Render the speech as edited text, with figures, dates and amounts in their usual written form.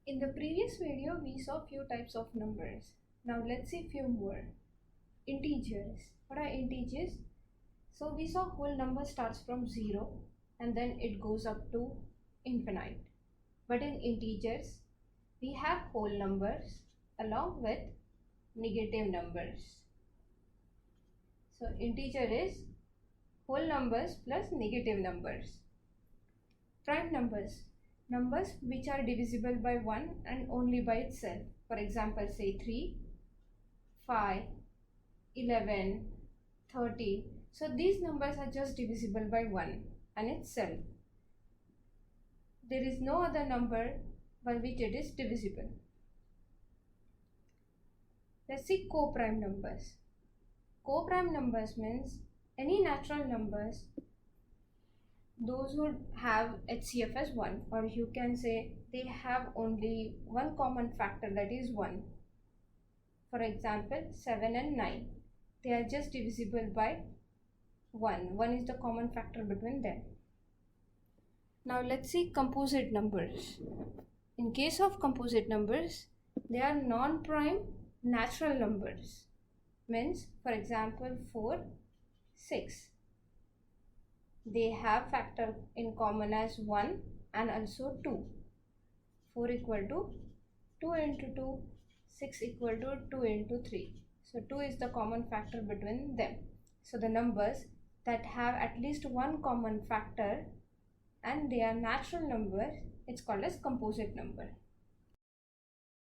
In the previous video, we saw few types of numbers. Now let's see few more. Integers. What are integers? So we saw whole number starts from 0 and then it goes up to infinite. But in integers, we have whole numbers along with negative numbers. So integer is whole numbers plus negative numbers. Prime numbers. Numbers which are divisible by 1 and only by itself. For example, say 3, 5, 11, 13. So these numbers are just divisible by 1 and itself. There is no other number by which it is divisible. Let's see co-prime numbers. Co-prime numbers means any natural numbers, those who have HCF as 1, or you can say they have only one common factor, that is 1. For example, 7 and 9. They are just divisible by 1. 1 is the common factor between them. Now let's see composite numbers. In case of composite numbers, they are non-prime natural numbers. Means, for example, 4, 6. They have factor in common as 1 and also 2. 4 equal to 2 into 2, 6 equal to 2 into 3. So 2 is the common factor between them. So the numbers that have at least one common factor and they are natural numbers, it's called as composite number.